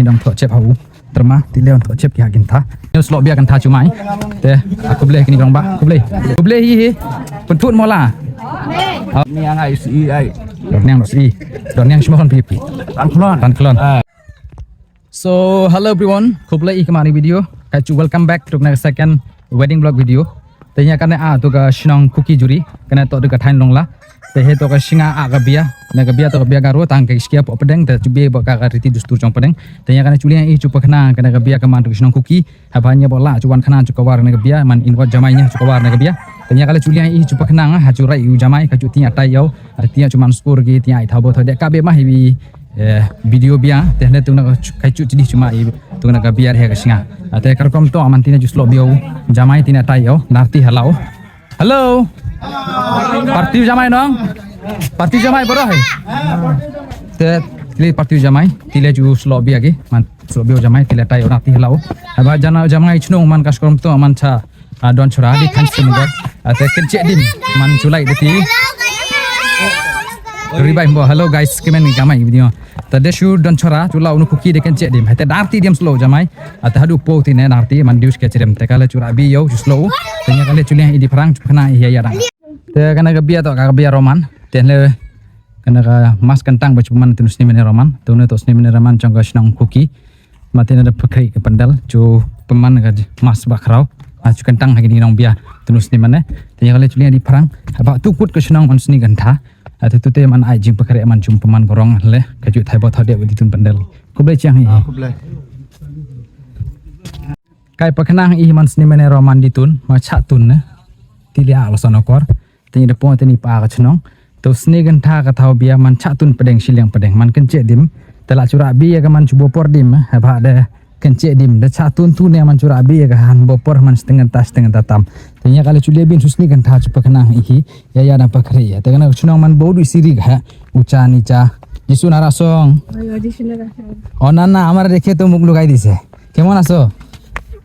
dong thok cep hau terma tileon thok cep ki hakin tha yo slot bia kan tha cumai te aku boleh kini rong ba aku boleh hi pentut mola ni yang ai si ai don yang semua kan pipi tan klon so hello everyone kublai kemari video kacu welcome back to next second wedding vlog video tanya kana tu ka shnong cookie juri kana to de ka thain long la te he to ka singa aga bia na ka bia to ka bia garu tang ke skia po pedeng te chubi bo ka riti dustur jong pedeng tanya kana chulian I chu pakna kana ka bia ka man tu shnong cookie habanya bola chuan khana chu ka war na ka bia man inwat jamainya chu ka war na ka bia tanya kala chulian I chu pakna ha chu rai u jamai ka chu tinya tai yo artinya cuman skor gi tinya I thabo thode ka be ma hi video bia tehne tu na ka chu chidi cuma I tu na ka bia he ka singa ate karkom to aman tina ju slot bio jamai tina tai yo narti halau hello parti jamai nong parti jamai boro hai te tili parti jamai tile ju slot bia gi man slot bio jamai tile tai yo narti halau aba jana jamai chno man kaskom to aman cha don chura di kan simgot ate kencek dim man chulai deti ribai mbo hello guys kemen jamai video tade shu don chora chula unu cookie de kencek dim hate darti dim slow jamai ate hadu po tine darti man dius ke cerem te kala chura bi yo slow tenya kala chulian I di perang chukna iya ya dang te kana ga bia to ka bia roman tenle kana ga mas kentang bacuman tunus ni mene roman tune tos ni mene roman changga snong cookie matena da pakri ke pandal chu peman ga mas bakrau chu kentang hagi ni nong bia tunus ni mene tenya kala chulian di perang aba tu kut ke snong on sni gantha ate tu te man ai jing pakre man chum peman gorong le kaju thai bo thode di tun pandal kublai chiang hi kublai kai paknang I man sni mene roman di tun ma cha tun ne tilia lo sonokor teni de po teni pa ka chnong to sni gan tha ka thau bia man cha tun pedeng silang pedeng man kence dim tela cura bi ya man chubo por dim ha ba de kence dim de cha tun tu ne man cura bi ya han bo por man setengah tatam tenya kala chule bin susni gan tha chu paknang I ya na pakre ya te kana chnong man bodu siri ga ucha nicha jisu narasong onana amar dekhe to muk lugai dise kemon aso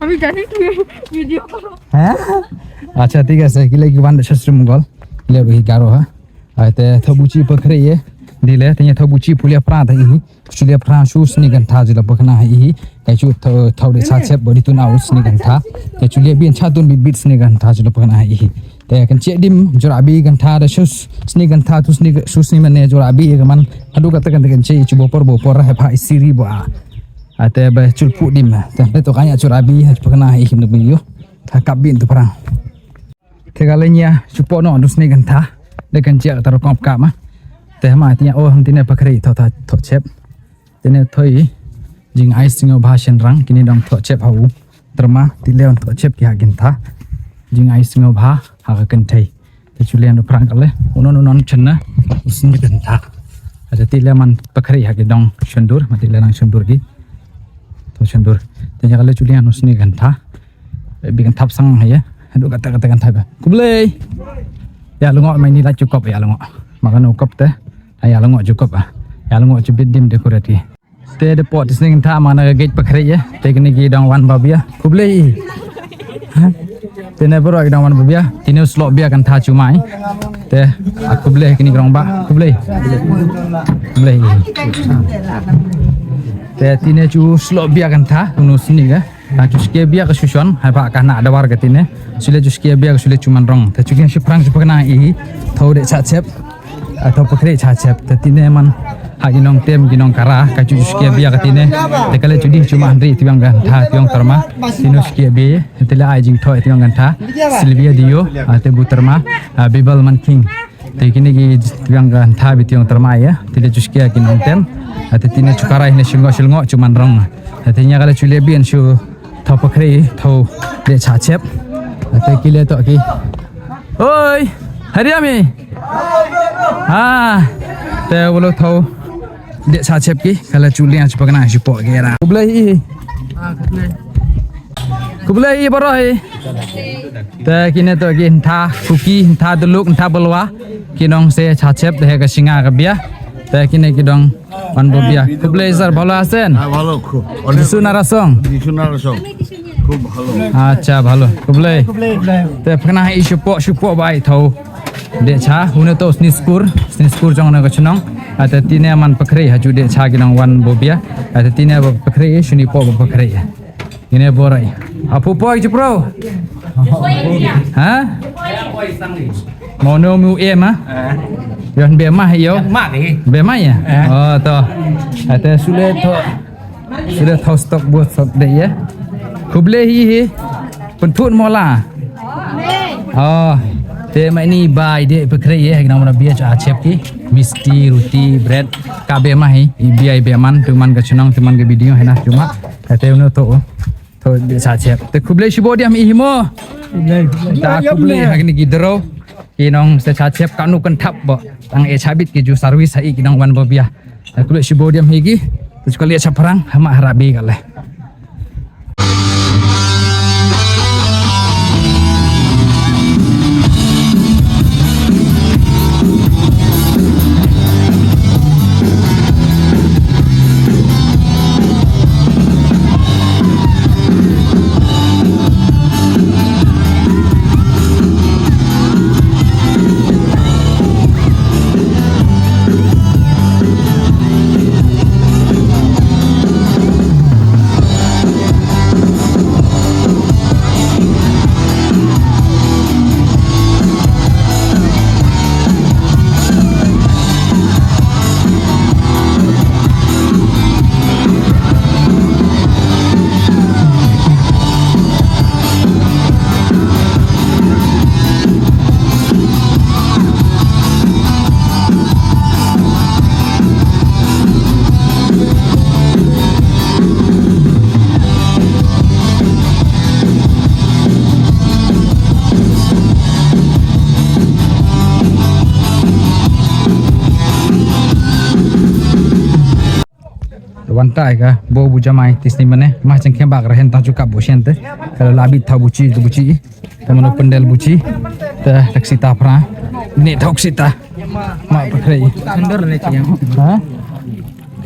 আমি জানি তুমি ভিডিও করো হ্যাঁ আচ্ছা ঠিক আছে কিলে কি বান্দ শাস্ত্র মুগল কিলে বহি গারো হ্যাঁ আইতে থবুচি পখরে এ দিলে তেনে থবুচি পুলিয়া প্রা দহি চুলিয়া প্রা সুসনি গন্থা জিলা পখনা হি কাইচু থৌরে সাচে বডি তুনা উসনি গন্থা তে চুলিয়া বিন ছাতুন বিট স্নি গন্থা জিলা পখনা হি te kan cedim jorabi gantha da sus sni gantha tu sni susni mane jorabi man hadu kata kan ce chu bopor ha pha siri bo ate ba culpu dim te to kanya jorabi ha pekna hi him biyo tha kabin tu perang te galanya cupo no sni gantha de kan ce tar kop ka ma te ma tinya oh ham tine pakri tho chep tene thoi jing ai singo bhashan rang kini dong tho chep hau terma tileon tho chep ki ha gintha jing ai singo bha ha kan thai te chulian do prang kale unon chenna usni gantha ada tile man pakri ha ge dong shandur mati lenang shandur gi to shandur tenya kale chulian usni gantha bigan thap sang ha ya adu kata gantha ba kublai ya lungo mai ni la cukup ya lungo makan ukop te ya lungo cukup ya lungo cubit dim dekorati te de pot sni gantha mana gate pakri ya te kini gi dong wan babia kublai tene bro agdang wan babia tine slot bia kan tha cumai te aku boleh kini grong ba aku boleh te tine chu slot bia kan tha unu sini ga ta chu ske bia ka susun ha ba kana ada war ga tine sule chu ske bia sule cuman rong te chu ki prang chu pakna I thode cha chep atau pakre cha chep te tine man ha ginong tem ginong kara ka chu ske bia ka tine te kale chu di cuma andri tiang gan tha tiang terma tino ske bia tele ai jing thoi tiang gan tha Silvia Dio ate bu terma Bibel man king te kini gi tiang gan tha bi tiang terma ya tele chu ske ginong tem ate tine chu kara hne shingo cuman rong ate nya kale chu le bien shu tho pakre tho de cha chep ate kile to ki oi hariami ha te bolo tho de sa chep ki kala chulian chupakna chipo gera kublai baro hi te kine to ki tha cookie tha duluk tha bolwa kinong se cha chep de ga singa ga bia te kine ki dong wan bo bia kublai sir bhalo achen ভালো খুব sunara song খুব ভালো acha bhalo kublai te phana hi chipo bai tho de cha hune to sniskur jong na ga chnong Ata tine man pakre haju de cha ginang wan bobia. Ata tine ba pakre shuni po ba pakre. Ini borai. Apu po je bro. Ha? Mono mu em á. Yon be mah yo. Mak ni. Be mah ya? Oh to. Ata sudah tahu stok buat stok deh ya. Kuble hi pentut mola. Oh, tema ini bai dek pakre ya. Kita mana biar cep ki. Misti, roti, bread, kabe mah hi. Biar man, tuman ke chunang, tuman ke video henah cuma. Kata uno to biasa cep. Te kuble si bodi am ihimo. Tak kuble hari ni gidro. Kinong se cep kanu kan tap bo. Ang chabit ki ju service hai kinong wan bo biar. Kuble si bodi am higi. Terus kalau lihat perang, hama harabi kalah. Wantai ka bo bu jamai tisni mane mah cengkem bak rahen ta cukup bo siente kalau labit tha buci tu buci temen pendel buci ta taksi ta pra ni taksi ta ma pakrai Kendor ni cing. ha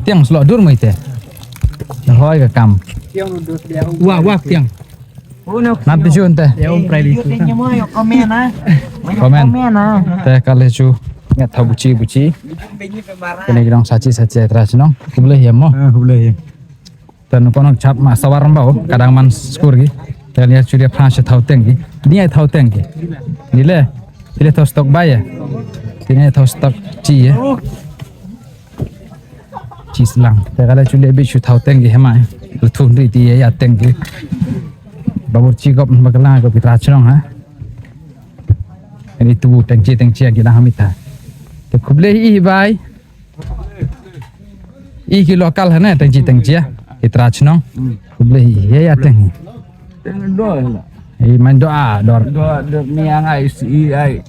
tiang slot dur mai te hoi ka kam wah tiang nanti jun te Komen ah. komen te kale chu ngat tha buci kene girang saci terus nong boleh ya mo boleh. dan kono cap ma sawar mbau kadang man skur gi dan lihat sudah France thau teng gi dia thau teng gi nile thau stok baya ini thau stok ci ya ci selang kalau sudah bi su thau teng gi hema thun ri ti ya teng gi babur ci gop bagala go pitra chnong ha ini tu teng ci gi dah hamita te kuble hi bai i ki lokal hana teng ci itra chnong kuble hi ya teng Dor. i man doa dor Niang ai si ai.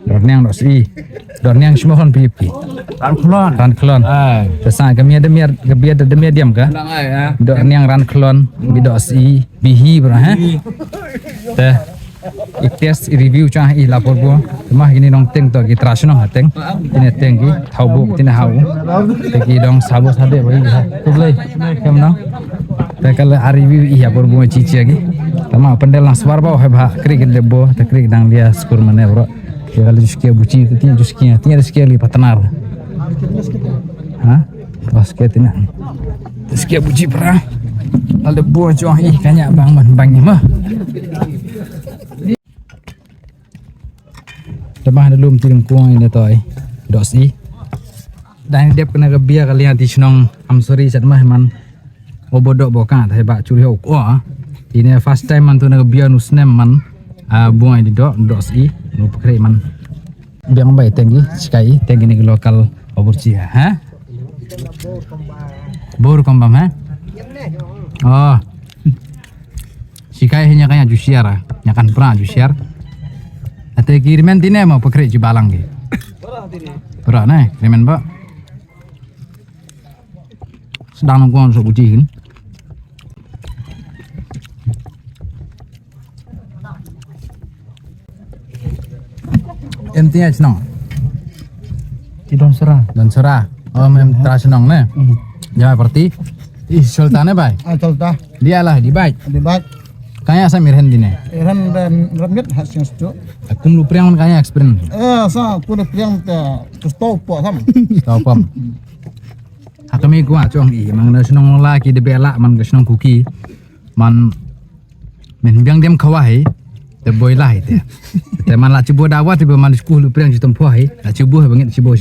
dor nyang dor si dor nyang smohon pipi ran klon tesa gamia demia diam ka Lang ai ha. dor nyang ran klon bi do si bihi bra ha te iktes review cha i lapor bo mah gini nong teng to itra chnong hateng ini teng gi thau bu tin hau te gi dong sabo sade bai ha kuble kem no te kala review i ya bo ci gi tama pendel lang swar ba ha krik lebo te krik dang dia skur mane bro kalau juskia buci tin juskia li patnar ha pas ke tina juskia buci pra ada buah juang ih kanya bang ni mah Tabah belum tirim kuang ini toy dosi dan dia kena gebia kalian di senong I'm sorry chat mah man obodok boka thai ba curi hok ini first time man tu na gebia nusnem man buang di dosi nu pakre man biang bai tengi skai tengi ni lokal oburci ha bor kombam ha oh sikai hanya kaya jusiara nyakan pra jusiar ate kiriman tine mau pakre jibalang ge pura na kiriman ba sedang nongkon so buci kan intinya senang Tidon serah. dan serah oh mem senang ne ya berarti sultannya baik Atol dah. dia lah di baik Debat. Kaya sa mirhen dine. Ran ramit hasil stu. Kum lu priang kaya experience. Sa kuna priang ta stop po sam. Tahu pam. Kami gua cong i mang na senong laki de bela man ga senong kuki. Man men biang dem kawai te boy lah itu. Te man la cibo dawa tiba man sekolah lu priang jitom puai. La cibo banget cibo.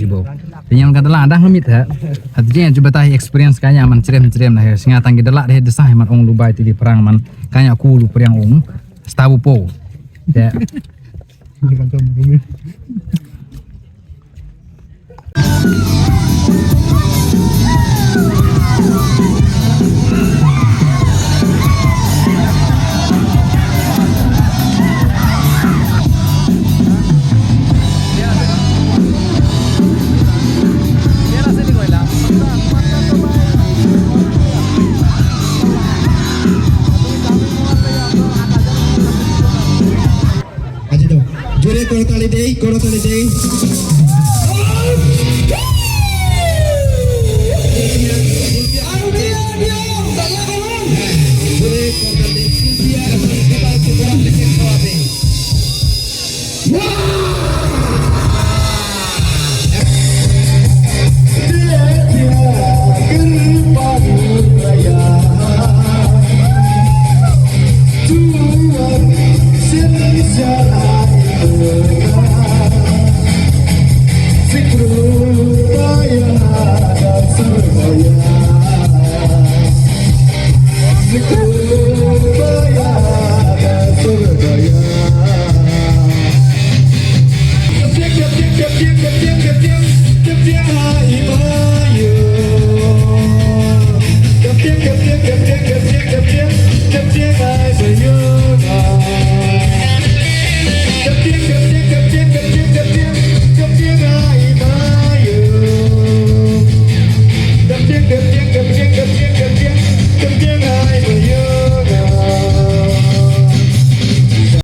Yang kata lah dah ngemit ha. Hati coba tahi experience kanya man cerem nah singa tanggi delak deh desah man ong lubai ti di perang man kanya ku lu priang ong stabu po. Ya. Aji tu. Juri korotali deh.